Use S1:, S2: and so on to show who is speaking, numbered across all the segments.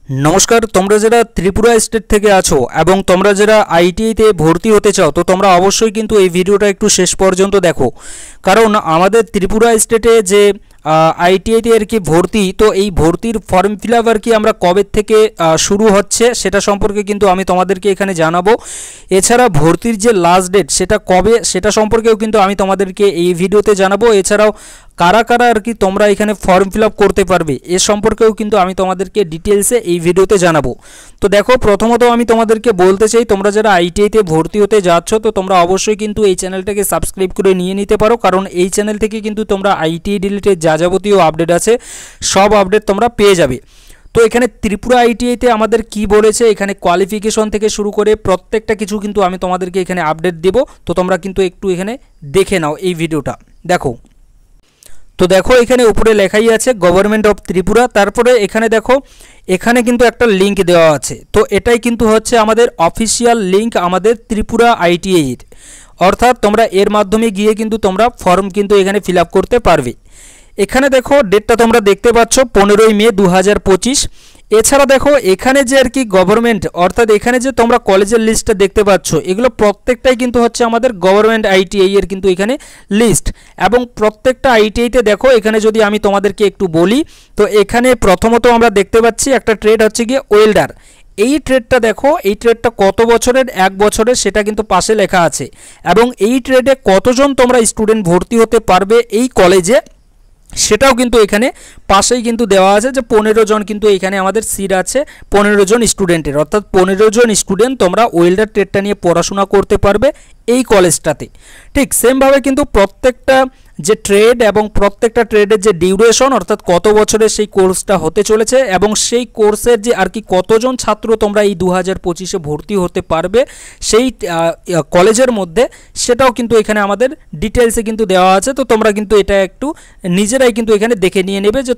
S1: नमस्कार তোমরা যারা ত্রিপুরা স্টেট থেকে আছো এবং তোমরা যারা আইটিআই তে ভর্তি হতে চাও তো তোমরা অবশ্যই কিন্তু এই ভিডিওটা একটু শেষ পর্যন্ত দেখো কারণ আমাদের ত্রিপুরা স্টেটে যে আইটিআই তে আর কি ভর্তি তো এই ভর্তির ফর্ম ফিলআপ আর কি আমরা কবে থেকে শুরু হচ্ছে সেটা সম্পর্কে কিন্তু আমি তোমাদেরকে এখানে জানাবো। এছাড়া ভর্তির যে লাস্ট ডেট সেটা কবে সেটা সম্পর্কেও কিন্তু আমি তোমাদেরকে এই ভিডিওতে জানাবো। এছাড়াও কারা কারা আর কি তোমরা এখানে ফর্ম ফিলআপ করতে পারবে এ সম্পর্কেও কিন্তু আমি তোমাদেরকে ডিটেইলসে এই ভিডিওতে জানাবো। তো দেখো প্রথমত আমি তোমাদেরকে বলতে চাই তোমরা যারা আইটিআই তে ভর্তি হতে যাচ্ছ তো তোমরা অবশ্যই কিন্তু এই চ্যানেলটাকে সাবস্ক্রাইব করে নিয়ে নিতে পারো কারণ এই চ্যানেল থেকে কিন্তু তোমরা আইটিআই রিলেটেড যা যাবতীয় আপডেট আছে সব আপডেট তোমরা পেয়ে যাবে। তো এখানে ত্রিপুরা আইটিআই তে আমাদের কি বলেছে এখানে কোয়ালিফিকেশন থেকে শুরু করে প্রত্যেকটা কিছু কিন্তু আমি তোমাদেরকে এখানে আপডেট দেব। তো তোমরা কিন্তু একটু এখানে দেখে নাও এই ভিডিওটা দেখো। তো দেখো এখানে উপরে লেখাই আছে গভর্নমেন্ট অফ ত্রিপুরা, তারপরে এখানে দেখো এখানে কিন্তু একটা লিংক দেওয়া আছে। তো এটাই কিন্তু হচ্ছে আমাদের অফিসিয়াল লিংক আমাদের ত্রিপুরা আইটিআই এর, অর্থাৎ তোমরা এর মাধ্যমে গিয়ে কিন্তু তোমরা ফর্ম কিন্তু এখানে ফিল আপ করতে পারবে। এখানে দেখো ডেটটা তোমরা দেখতে পাচ্ছ 15ই মে 2025। এছাড়া দেখো এখানে যে আর কি গভর্নমেন্ট অর্থাৎ এখানে যে তোমরা কলেজের লিস্টটা দেখতে পাচ্ছ এগুলো প্রত্যেকটাই কিন্তু হচ্ছে আমাদের গভর্নমেন্ট আইটিআই এর কিন্তু এখানে লিস্ট এবং প্রত্যেকটা আইটিআইতে দেখো এখানে যদি আমি তোমাদেরকে একটু বলি তো এখানে প্রথমত আমরা দেখতে পাচ্ছি একটা ট্রেড হচ্ছে গিয়ে ওয়েল্ডার। এই ট্রেডটা দেখো এই ট্রেডটা কত বছরের, 1 বছরের, সেটা কিন্তু পাশে লেখা আছে এবং এই ট্রেডে কতজন তোমরা স্টুডেন্ট ভর্তি হতে পারবে এই কলেজে সেটাও কিন্তু এখানে পাশেই কিন্তু দেওয়া আছে যে 15 জন কিন্তু এখানে আমাদের সিট আছে 15 জন স্টুডেন্টের, অর্থাৎ 15 জন স্টুডেন্ট তোমরা ওয়েল্ডার ট্রেডটা নিয়ে পড়াশোনা করতে পারবে এই কলেজটাতে। ঠিক সেমভাবে কিন্তু প্রত্যেকটা যে ট্রেড এবং প্রত্যেকটা ট্রেডের যে ডিউরেশন অর্থাৎ কত বছরের সেই কোর্সটা হতে চলেছে এবং সেই কোর্সের যে আর কি কতজন ছাত্র তোমরা এই 2025-এ ভর্তি হতে পারবে সেই কলেজের মধ্যে সেটাও কিন্তু এখানে আমাদের ডিটেলসে কিন্তু দেওয়া আছে। তো তোমরা কিন্তু এটা একটু নিজেরাই কিন্তু এখানে দেখে নিয়ে নেবে যে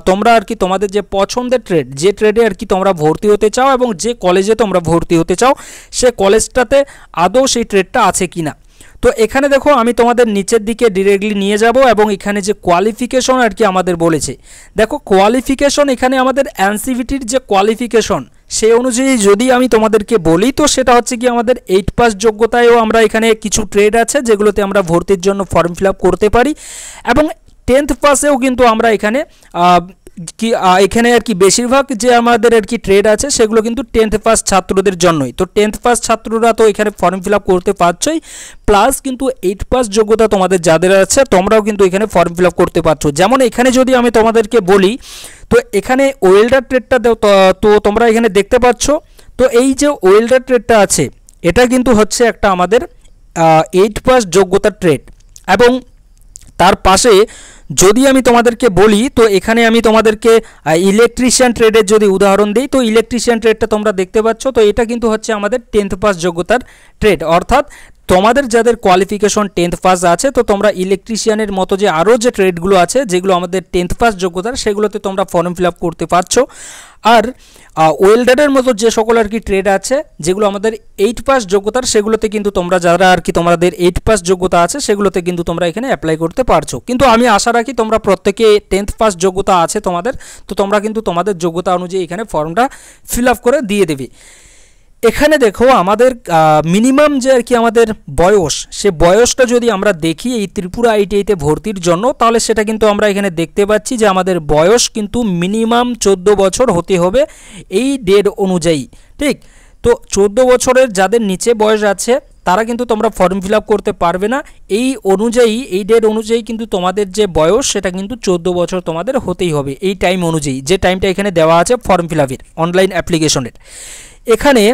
S1: তোমরা আর কি তোমাদের যে পছন্দের ট্রেড যে ট্রেডে আর কি তোমরা ভর্তি হতে চাও এবং যে কলেজে তোমরা ভর্তি হতে চাও সে কলেজটাতে আদৌ সেই ট্রেডটা আছে কিনা। তো এখানে দেখো আমি তোমাদের নিচের দিকে ডিরেক্টলি নিয়ে যাব এবং এখানে যে কোয়ালিফিকেশন আর কি আমাদের বলেছে দেখো কোয়ালিফিকেশন এখানে আমাদের এনসিভিটির যে কোয়ালিফিকেশন সেই অনুযায়ী যদি আমি তোমাদেরকে বলি তো সেটা হচ্ছে কি আমাদের 8 পাস যোগ্যতায়ও আমরা এখানে কিছু ট্রেড আছে যেগুলোতে আমরা ভর্তির জন্য ফর্ম ফিল আপ করতে পারি এবং 10th পাসেও কিন্তু আমরা এখানে কি এখানে আর কি বেশিরভাগ যে আমাদের আর কি ট্রেড আছে সেগুলো কিন্তু 10th পাস ছাত্রদের জন্যই। তো 10th পাস ছাত্ররা তো এখানে ফর্ম ফিল আপ করতে পারছই, প্লাস কিন্তু 8 পাস যোগ্যতা তোমাদের যাদের আছে তোমরাও কিন্তু এখানে ফর্ম ফিল আপ করতে পারছো। যেমন এখানে যদি আমি তোমাদেরকে বলি তো এখানে ওয়েল্ডার ট্রেডটা তো তোমরা এখানে দেখতে পাচ্ছ। তো এই যে ওয়েল্ডার ট্রেডটা আছে এটা কিন্তু হচ্ছে একটা আমাদের 8 পাস যোগ্যতার ট্রেড এবং তার পাশে যদি আমি তোমাদেরকে বলি তো এখানে আমি তোমাদেরকে ইলেকট্রিশিয়ান ট্রেডের যদি উদাহরণ দিই তো ইলেকট্রিশিয়ান ট্রেডটা তোমরা দেখতে পাচ্ছ। তো এটা কিন্তু হচ্ছে আমাদের 10th পাস যোগ্যতার ট্রেড, অর্থাৎ তোমাদের যাদের কোয়ালিফিকেশন 10th পাস আছে তো তোমরা ইলেকট্রিশিয়ানের মতো যে আরও যে ট্রেডগুলো আছে যেগুলো আমাদের 10th পাস যোগ্যতার সেগুলোতে তোমরা ফর্ম ফিল আপ করতে পারছো। আর ওয়েল্ডারের মতো যে সকল আর কি ট্রেড আছে যেগুলো আমাদের 8 পাস যোগ্যতার সেগুলোতে কিন্তু তোমরা যারা আর কি তোমাদের 8 পাস যোগ্যতা আছে সেগুলোতে কিন্তু তোমরা এখানে অ্যাপ্লাই করতে পারছো। কিন্তু আমি আশা রাখি তোমরা প্রত্যেকে 10th পাস যোগ্যতা আছে তোমাদের, তো তোমরা কিন্তু তোমাদের যোগ্যতা অনুযায়ী এখানে ফর্মটা ফিল আপ করে দিয়ে দেবে। এখানে দেখো আমাদের মিনিমাম যে আর কি আমাদের বয়স সে বয়সটা যদি আমরা দেখি এই ত্রিপুরা আইটিআইতে ভর্তির জন্য তাহলে সেটা কিন্তু আমরা এখানে দেখতে পাচ্ছি যে আমাদের বয়স কিন্তু মিনিমাম 14 বছর হতে হবে এই ডেট অনুযায়ী। ঠিক তো 14 বছরের যাদের নিচে বয়স আছে তারা কিন্তু তোমরা ফর্ম ফিল আপ করতে পারবে না। এই অনুযায়ী এই ডেট অনুযায়ী কিন্তু তোমাদের যে বয়স সেটা কিন্তু 14 বছর তোমাদের হতেই হবে এই টাইম অনুযায়ী, যে টাইমটা এখানে দেওয়া আছে ফর্ম ফিল আপের অনলাইন অ্যাপ্লিকেশনের। এখানে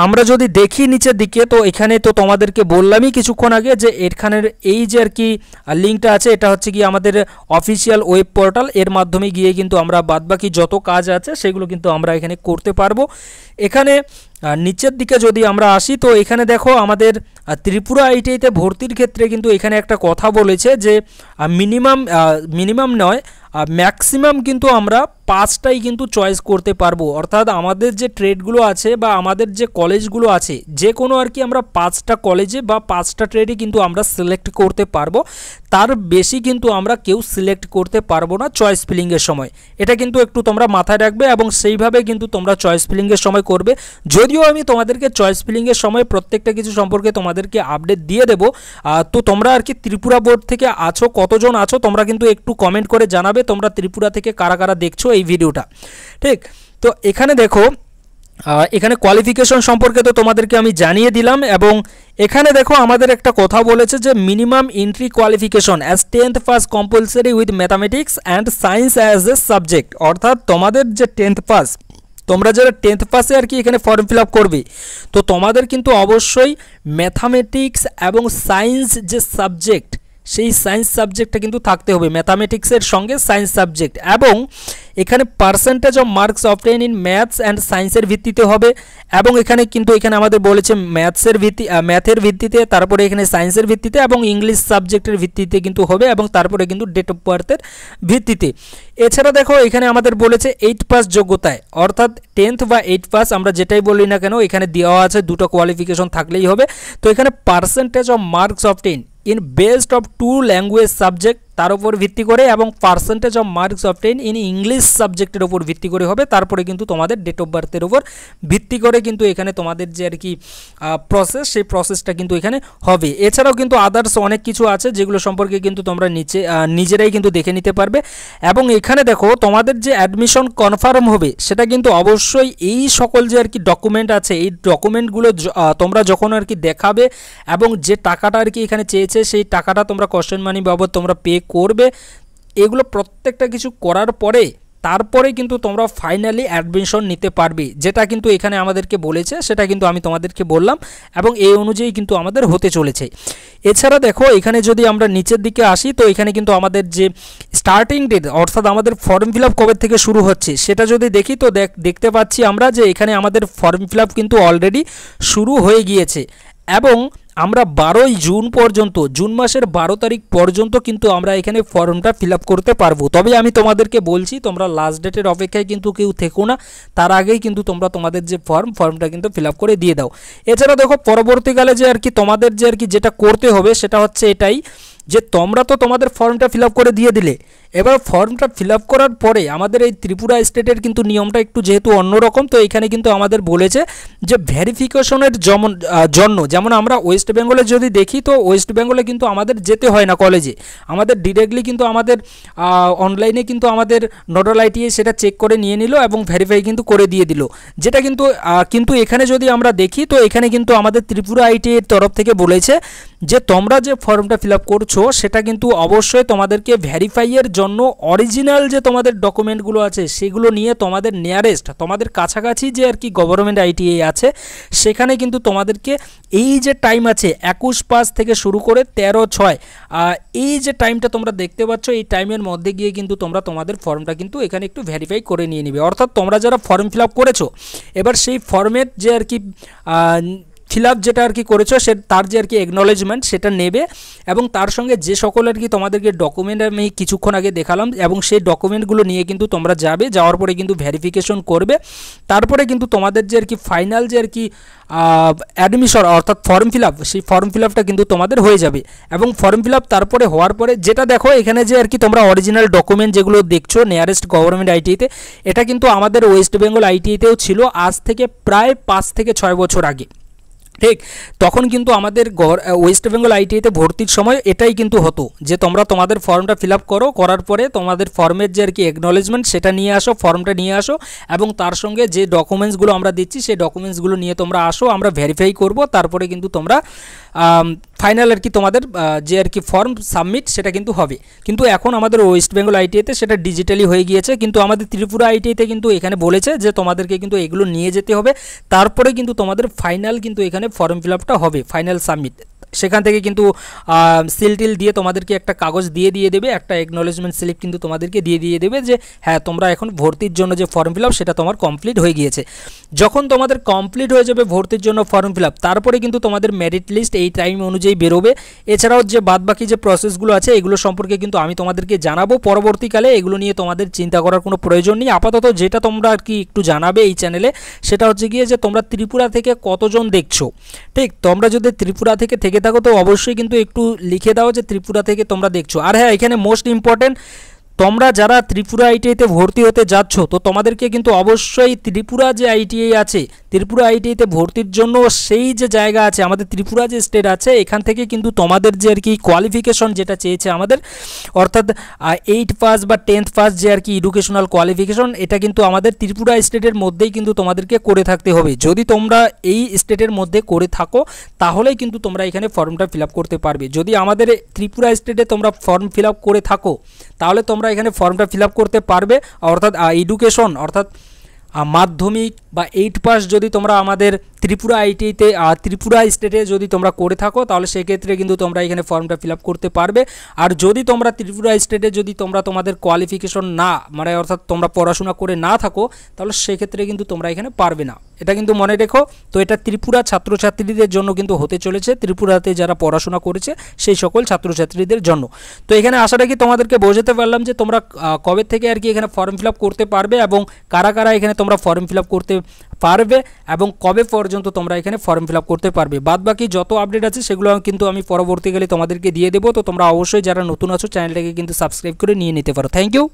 S1: আমরা যদি দেখি নিচের দিকে তো এখানে তো তোমাদেরকে বললামই কিছুক্ষণ আগে যে এখানের এই যে আর কি লিঙ্কটা আছে এটা হচ্ছে কি আমাদের অফিসিয়াল ওয়েব পোর্টাল, এর মাধ্যমে গিয়ে কিন্তু আমরা বাদবাকি যত কাজ আছে সেগুলো কিন্তু আমরা এখানে করতে পারবো। এখানে নিচের দিকে যদি আমরা আসি তো এখানে দেখো আমাদের ত্রিপুরা আইটিআইতে ভর্তির ক্ষেত্রে কিন্তু এখানে একটা কথা বলেছে যে মিনিমাম নয় ম্যাক্সিমাম কিন্তু আমরা 5টাই কিন্তু চয়েস করতে পারবো। অর্থাৎ আমাদের যে ট্রেডগুলো আছে বা আমাদের যে কলেজগুলো আছে, যে কোনো আর কি আমরা 5টা কলেজে বা 5টা ট্রেডে কিন্তু আমরা সিলেক্ট করতে পারবো। তার বেশি কিন্তু আমরা কেউ সিলেক্ট করতে পারবো না চয়েস ফিলিংয়ের সময়। এটা কিন্তু একটু তোমরা মাথায় রাখবে এবং সেইভাবে কিন্তু তোমরা চয়েস ফিলিংয়ের সময় করবে। যদিও আমি তোমাদেরকে চয়েস ফিলিংয়ের সময় প্রত্যেকটা কিছু সম্পর্কে তোমাদেরকে আপডেট দিয়ে দেবো। তো তোমরা আর কি ত্রিপুরা বোর্ড থেকে আছো, কতজন আছো তোমরা কিন্তু একটু কমেন্ট করে জানাবে তোমরা ত্রিপুরা থেকে কারা কারা দেখছো এই ভিডিওটা। ঠিক, তো এখানে দেখো, এখানে কোয়ালিফিকেশন সম্পর্কে তো তোমাদেরকে আমি জানিয়ে দিলাম। এবং এখানে দেখো আমাদের একটা কথা বলেছে যে minimum entry qualification as 10th pass compulsory with mathematics and science as a subject. অর্থাৎ তোমাদের যে 10th পাস, তোমরা যারা 10th পাসে আর কি এখানে ফর্ম ফিল আপ করবে, তো তোমাদের কিন্তু অবশ্যই ম্যাথামেটিক্স এবং সায়েন্স যে সাবজেক্ট, সেই সায়েন্স সাবজেক্টটা কিন্তু থাকতে হবে, ম্যাথামেটিক্সের সঙ্গে সায়েন্স সাবজেক্ট। এবং এখানে percentage of marks obtain in maths and সায়েন্সের ভিত্তিতে হবে। এবং এখানে কিন্তু এখানে আমাদের বলেছে ম্যাথের ভিত্তিতে, তারপরে এখানে সায়েন্সের ভিত্তিতে এবং ইংলিশ সাবজেক্টের ভিত্তিতে কিন্তু হবে, এবং তারপরে কিন্তু ডেট অফ বার্থের ভিত্তিতে। এছাড়া দেখো এখানে আমাদের বলেছে 8 পাস যোগ্যতায়, অর্থাৎ 10th বা 8 পাস আমরা যেটাই বলি না কেন এখানে দেওয়া আছে, দুটো কোয়ালিফিকেশন থাকলেই হবে। তো এখানে percentage of marks obtain in best of 2 language subject তার উপর ভিত্তি করে, এবং percentage of marks obtain in English সাবজেক্টের উপর ভিত্তি করে হবে। তারপরে কিন্তু তোমাদের ডেট অফ বার্থের উপর ভিত্তি করে কিন্তু এখানে তোমাদের যে আর কি প্রসেস, সেই প্রসেসটা কিন্তু এখানে হবে। এছাড়াও কিন্তু আদার্স অনেক কিছু আছে যেগুলো সম্পর্কে কিন্তু তোমরা নিজেরাই কিন্তু দেখে নিতে পারবে। এবং এখানে দেখো তোমাদের যে অ্যাডমিশন কনফার্ম হবে সেটা কিন্তু অবশ্যই এই সকল যে আর কি ডকুমেন্ট আছে, এই ডকুমেন্টগুলো তোমরা যখন আর কি দেখাবে এবং যে টাকাটা আর কি এখানে চেয়েছে সেই টাকাটা তোমরা কোশ্চেন মানি বাবদ তোমরা পে করবে। এগুলো প্রত্যেকটা কিছু করার পরে তারপরে কিন্তু তোমরা ফাইনালি অ্যাডমিশন নিতে পারবে, যেটা কিন্তু এখানে আমাদেরকে বলেছে সেটা কিন্তু আমি তোমাদেরকে বললাম, এবং এই অনুযায়ী কিন্তু আমাদের হতে চলেছে। এছাড়া দেখো এখানে যদি আমরা নিচের দিকে আসি, তো এখানে কিন্তু আমাদের যে স্টার্টিং ডেট, অর্থাৎ আমাদের ফর্ম ফিল আপ কবে থেকে শুরু হচ্ছে সেটা যদি দেখি, তো দেখতে পাচ্ছি আমরা যে এখানে আমাদের ফর্ম ফিল আপ কিন্তু অলরেডি শুরু হয়ে গিয়েছে। এবং আমরা 12ই জুন পর্যন্ত, জুন মাসের 12 তারিখ পর্যন্ত কিন্তু আমরা এখানে ফর্মটা ফিল আপ করতে পারবো। তবে আমি তোমাদেরকে বলছি তোমরা লাস্ট ডেটের অপেক্ষায় কিন্তু কেউ থেকো না, তার আগেই কিন্তু তোমরা তোমাদের যে ফর্মটা কিন্তু ফিল আপ করে দিয়ে দাও। এছাড়া দেখো পরবর্তীকালে যে আর কি তোমাদের যে আর কি যেটা করতে হবে সেটা হচ্ছে এটাই, যে তোমরা তো তোমাদের ফর্মটা ফিল আপ করে দিয়ে দিলে, এবার ফর্মটা ফিল আপ করার পরে আমাদের এই ত্রিপুরা স্টেটের কিন্তু নিয়মটা একটু যেহেতু অন্যরকম, তো এখানে কিন্তু আমাদের বলেছে যে ভেরিফিকেশনের জন্য, যেমন আমরা ওয়েস্ট বেঙ্গলে যদি দেখি, তো ওয়েস্ট বেঙ্গলে কিন্তু আমাদের যেতে হয় না কলেজে, আমাদের ডিরেক্টলি কিন্তু আমাদের অনলাইনে কিন্তু আমাদের নোডাল আইটিআই সেটা চেক করে নিয়ে নিল এবং ভেরিফাই কিন্তু করে দিয়ে দিল, যেটা কিন্তু এখানে যদি আমরা দেখি, তো এখানে কিন্তু আমাদের ত্রিপুরা আইটিআইয়ের তরফ থেকে বলেছে যে তোমরা যে ফর্মটা ফিল আপ করছো সেটা কিন্তু অবশ্যই তোমাদেরকে ভেরিফাইয়ের জন্য অরিজিনাল যে তোমাদের ডকুমেন্টগুলো আছে সেগুলো নিয়ে তোমাদের নিয়ারেস্ট, তোমাদের কাছাকাছি যে আর কি গভর্নমেন্ট আইটিআই আছে সেখানে কিন্তু তোমাদেরকে এই যে টাইম আছে 21/5 থেকে শুরু করে 13/6, এই যে টাইমটা তোমরা দেখতে পাচ্ছ, এই টাইমের মধ্যে গিয়ে কিন্তু তোমরা তোমাদের ফর্মটা কিন্তু এখানে একটু ভেরিফাই করে নিয়ে নিবে। অর্থাৎ তোমরা যারা ফর্ম ফিল আপ করেছো, এবার সেই ফর্মের যে আর কি ফিল আপ যেটা আর কি করেছো তার যে আর কি একনলেজমেন্ট সেটা নেবে, এবং তার সঙ্গে যে সকল আর কি তোমাদেরকে ডকুমেন্ট আমি কিছুক্ষণ আগে দেখালাম, এবং সেই ডকুমেন্টগুলো নিয়ে কিন্তু তোমরা যাবে, যাওয়ার পরে কিন্তু ভেরিফিকেশন করবে, তারপরে কিন্তু তোমাদের যে আর কি ফাইনাল যে আর কি অ্যাডমিশন অর্থাৎ ফর্ম ফিল আপ, সেই ফর্ম ফিল আপটা কিন্তু তোমাদের হয়ে যাবে। এবং ফর্ম ফিল আপ তারপরে হওয়ার পরে যেটা দেখো এখানে যে আর কি তোমরা অরিজিনাল ডকুমেন্ট যেগুলো দেখছো নিয়ারেস্ট গভর্নমেন্ট আইটিআইতে, এটা কিন্তু আমাদের ওয়েস্ট বেঙ্গল আইটিআইতেও ছিল আজ থেকে প্রায় 5 থেকে 6 বছর আগে। ঠিক, তখন কিন্তু আমাদের ওয়েস্ট বেঙ্গল আইটিআইতে ভর্তির সময় এটাই কিন্তু হতো যে তোমরা তোমাদের ফর্মটা ফিল আপ করো, করার পরে তোমাদের ফর্মের যে আর কি একনলেজমেন্ট সেটা নিয়ে আসো, ফর্মটা নিয়ে আসো, এবং তার সঙ্গে যে ডকুমেন্টসগুলো আমরা দিচ্ছি সেই ডকুমেন্টসগুলো নিয়ে তোমরা আসো, আমরা ভেরিফাই করব, তারপরে কিন্তু তোমরা ফাইনাল আর কি তোমাদের যে আর কি ফর্ম সাবমিট সেটা কিন্তু হবে। কিন্তু এখন আমাদের ওয়েস্ট বেঙ্গল আইটিআইতে সেটা ডিজিটালি হয়ে গিয়েছে, কিন্তু আমাদের ত্রিপুরা আইটিআইতে কিন্তু এখানে বলেছে যে তোমাদেরকে কিন্তু এগুলো নিয়ে যেতে হবে, তারপরে কিন্তু তোমাদের ফাইনাল কিন্তু এখানে ফর্ম ফিল আপটা হবে, ফাইনাল সাবমিট। সেখান থেকে কিন্তু সিল টিল দিয়ে তোমাদেরকে একটা কাগজ দিয়ে দেবে, একটা অ্যাকনলেজমেন্ট স্লিপ কিন্তু তোমাদেরকে দিয়ে দেবে যে হ্যাঁ তোমরা এখন ভর্তির জন্য যে ফর্ম ফিল আপ সেটা তোমার কমপ্লিট হয়ে গিয়েছে। যখন তোমাদের কমপ্লিট হয়ে যাবে ভর্তির জন্য ফর্ম ফিল আপ, তারপরে কিন্তু তোমাদের মেরিট লিস্ট এই টাইম অনুযায়ী বেরোবে। এছাড়াও যে বাদবাকি যে প্রসেসগুলো আছে এগুলো সম্পর্কে কিন্তু আমি তোমাদেরকে জানাবো পরবর্তীকালে, এগুলো নিয়ে তোমাদের চিন্তা করার কোনো প্রয়োজন নেই। আপাতত যেটা তোমরা আর কি একটু জানাবে এই চ্যানেলে সেটা হচ্ছে গিয়ে যে তোমরা ত্রিপুরা থেকে কতজন দেখছো, ঠিক তোমরা যদি ত্রিপুরা থেকে থাকো তো অবশ্যই কিন্তু একটু লিখে দাও যে ত্রিপুরা থেকে তোমরা দেখছো। আর হ্যাঁ এখানে মোস্ট ইম্পর্টেন্ট, তোমরা যারা ত্রিপুরা আইটিআইতে ভর্তি হতে যাচ্ছ তো তোমাদেরকে কিন্তু অবশ্যই ত্রিপুরা যে আইটিআই আছে, ত্রিপুরা আইটিআইতে ভর্তির জন্য সেই যে জায়গা আছে আমাদের ত্রিপুরা যে স্টেট আছে এখান থেকে কিন্তু তোমাদের যে আর কি কোয়ালিফিকেশন যেটা চেয়েছে আমাদের, অর্থাৎ 8 পাস বা 10th পাস যে আর কি এডুকেশনাল কোয়ালিফিকেশন, এটা কিন্তু আমাদের ত্রিপুরা স্টেটের মধ্যেই কিন্তু তোমাদেরকে করে থাকতে হবে। যদি তোমরা এই স্টেটের মধ্যে করে থাকো তাহলেই কিন্তু তোমরা এখানে ফর্মটা ফিল আপ করতে পারবে। যদি আমাদের ত্রিপুরা স্টেটে তোমরা ফর্ম ফিল আপ করে থাকো তাহলে তোমরা এখানে ফর্মটা ফিল আপ করতে পারবে, অর্থাৎ এডুকেশন অর্থাৎ মাধ্যমিক বা 8 পাস যদি তোমরা আমাদের ত্রিপুরা আইটিআইতে ত্রিপুরা স্টেটে যদি তোমরা করে থাকো তাহলে সেক্ষেত্রে কিন্তু তোমরা এখানে ফর্মটা ফিল আপ করতে পারবে। আর যদি তোমরা ত্রিপুরা স্টেটে যদি তোমরা তোমাদের কোয়ালিফিকেশন না মানে অর্থাৎ তোমরা পড়াশোনা করে না থাকো তাহলে সেক্ষেত্রে কিন্তু তোমরা এখানে পারবে না, এটা কিন্তু মনে রেখো। তো এটা ত্রিপুরা ছাত্রছাত্রীদের জন্য কিন্তু হতে চলেছে, ত্রিপুরাতে যারা পড়াশোনা করেছে সেই সকল ছাত্রছাত্রীদের জন্য। তো এখানে আশা রাখি তোমাদেরকে বোঝাতে পারলাম যে তোমরা কবে থেকে আর কি এখানে ফর্ম ফিল আপ করতে পারবে এবং কারা কারা এখানে তোমরা ফর্ম ফিল আপ করতে পারবে এবং কবে পর্যন্ত তোমরা এখানে ফর্ম ফিল আপ করতে পারবে। বাদবাকি যত আপডেট আছে সেগুলো কিন্তু আমি পরবর্তীকালে তোমাদেরকে দিয়ে দেবো। তো তোমরা অবশ্যই যারা নতুন আছো চ্যানেলটাকে কিন্তু সাবস্ক্রাইব করে নিয়ে নিতে পারো। Thank you.